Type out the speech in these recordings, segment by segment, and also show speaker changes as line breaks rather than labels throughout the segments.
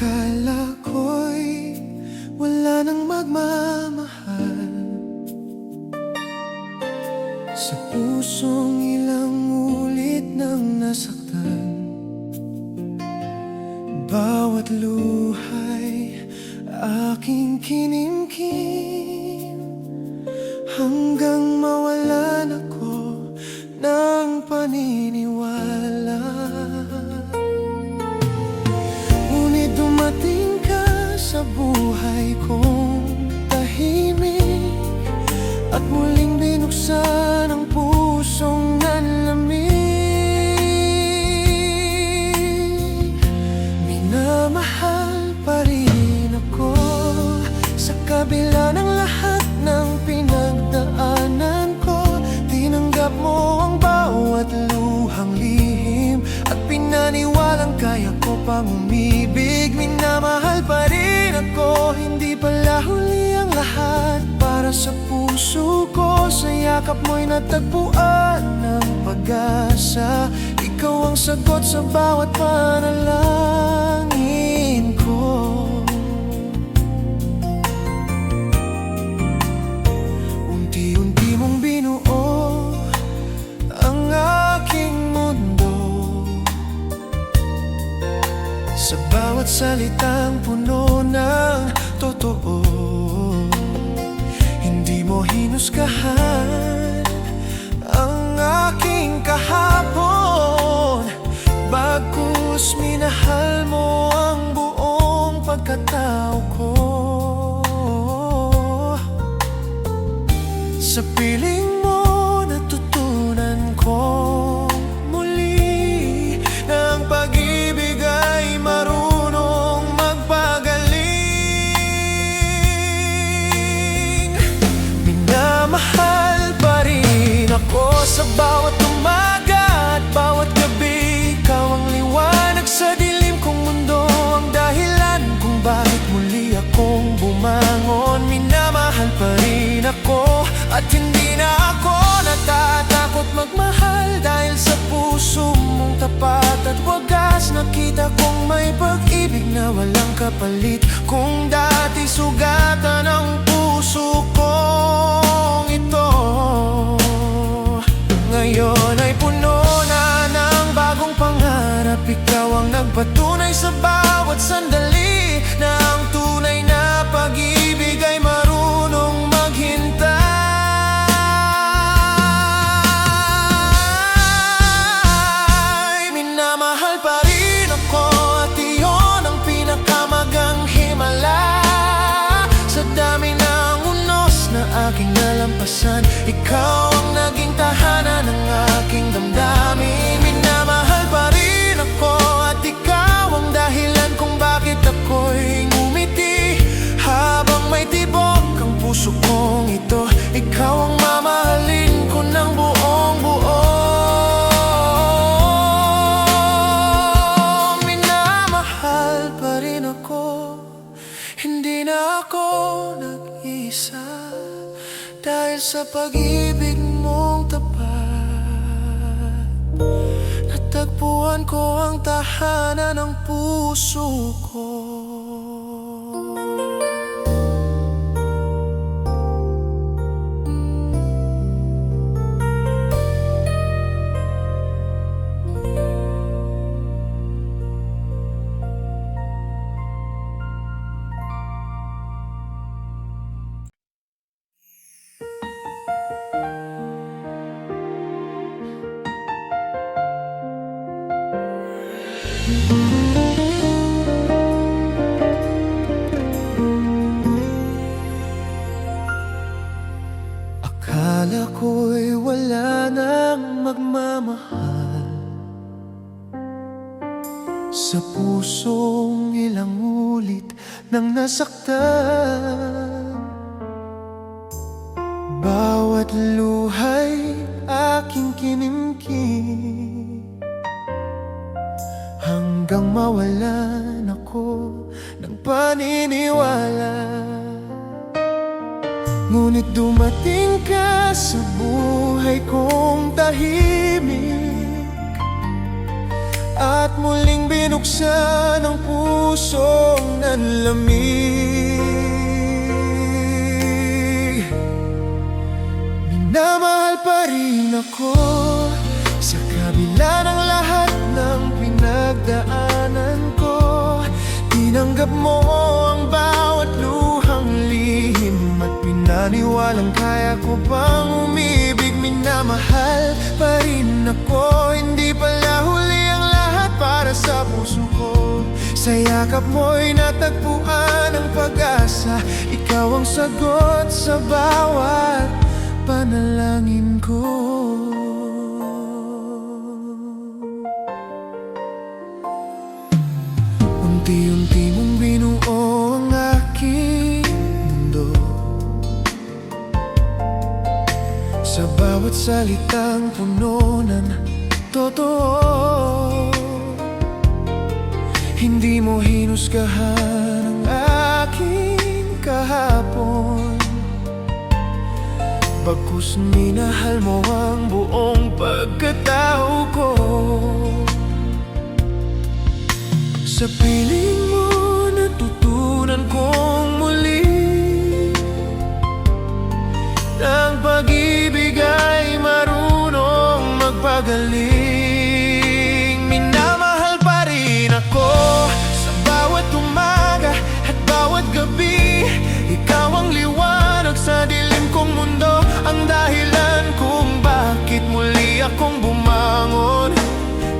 Akala ko'y wala nang magmamahal sa pusong ilang ulit nang nasaktan. Bawat luhay aking kinimkim hanggang mawalan ako ng paniniwala. Ngunit dumating ka sa buhay kong tahimik at muling binuksan ang pusong nanlamig. Minamahal pa rin ako sa kabila ng lahat ng pinagdaanan ko. Tinanggap mo ang bawat luhang lihim at pinaniwalang kaya ko pang umibig. Minamahal pa rin ako, hindi pala huli ang lahat para sa puso ko. Sa yakap mo'y natagpuan ng pag-asa. Ikaw ang sagot sa bawat panalangin ko. Unti-unti mong binuo ang aking mundo sa bawat salitang puno ng totoo. Hindi mo hinusgahan ang aking kahapon, bagkus minahal mo ang buong pagkatao ko. Sa piling mo natutunan ko muli na ang pag-ibig ay marunong magpagaling. Minamahal pa rin ako sa bawat umaga at bawat gabi. Ikaw ang liwanag sa dilim kong mundo, ang dahilan kung bakit muli akong bumangon. Minamahal pa rin ako at hindi na ako natatakot magmahal, dahil sa puso mong tapat at wagas nakita kong may pag-ibig na walang kapalit. Kung dati sugatan ang puso kong ito, ngayon ay puno na ng bagong pangarap. Ikaw ang nagpatunay sa bawat sandali na ang tunay na pag-ibig ay marunong maghintay. Minamahal pa rin ako at iyon ang pinakamagang himala. Sa dami ng unos na aking nalampasan, ikaw ang naging tahanan ng aking damdamin. Minamahal pa rin ako at ikaw ang dahilan kung bakit ako'y ngumiti habang may tibok ang puso kong ito. Ikaw ang mamahalin ko ng buong buo. Minamahal pa rin ako, hindi na ako nag-isa, dahil sa pag-ibig mong tapat. Natagpuan ko ang tahanan ng puso ko. Akala ko'y wala nang magmamahal sa pusong ilang ulit nang nasaktan. Bawat luhay aking kinimkim hanggang mawalan ako ng paniniwala. Ngunit dumating ka sa buhay kong tahimik, at muling binuksan ang pusong nanlamig. Minamahal pa rin ako sa kabila ng lahat ng pinagdaanan ko. Tinanggap mo ang bawat luhang lihim at pinaniwalang kaya ko pang umibig. Minamahal pa rin ako, hindi pala huli ang lahat para sa puso ko. Sa yakap mo'y natagpuan ang pag-asa, ikaw ang sagot sa bawat panalangin ko. Unti-unti mong binuo ang aking mundo, sa bawat salitang puno ng totoo. Hindi mo hinusgahan ang aking kahapon, bagkus minahal mo ang buong pagkatao ko. Sa piling mo natutunan kong muli na ang pag-ibig ay marunong magpagaling. Minamahal pa rin ako sa bawat umaga at bawat gabi. Ikaw ang liwanag sa dilim kong mundo, ang dahilan kung bakit muli akong bumangon.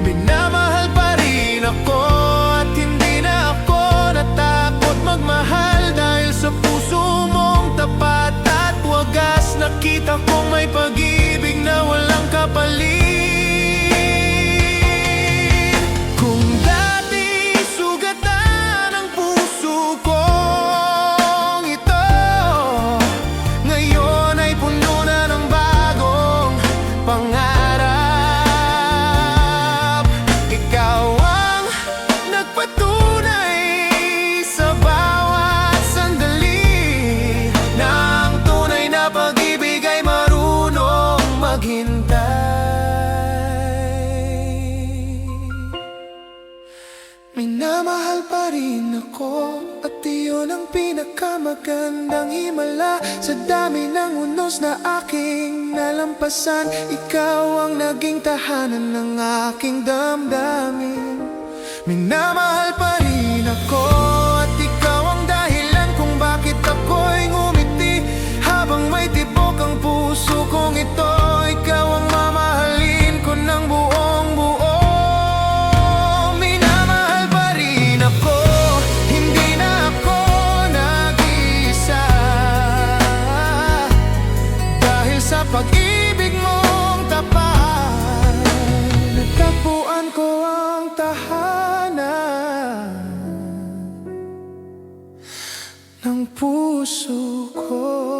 Minamahal pa rin ako at hindi na ako natakot magmahal, dahil sa puso mong tapat at wagas nakita kong may pag-ibig na walang kapalit. Kung dati sugatan ang puso kong ito, ngayon ay puno na ng bagong pangarap. Ikaw ang nagpatunay sa bawat sandali na ang tunay na pag-ibig ay marunong maghintay. Minamahal pa rin ako, at iyon ang pinakamagandang himala. Sa dami ng unos na aking nalampasan, ikaw ang naging tahanan ng aking damdamin. Minamahal pa rin ako, at ikaw ang dahilan kung bakit ako'y ngumiti. Habang may tibok ang puso kong ito, ikaw ang mamahalin ko ng buong buo. Minamahal pa rin ako, hindi na ako nag-iisa, dahil sa pag-ibig mong tapat natagpuan ko ang tahanan ng puso ko.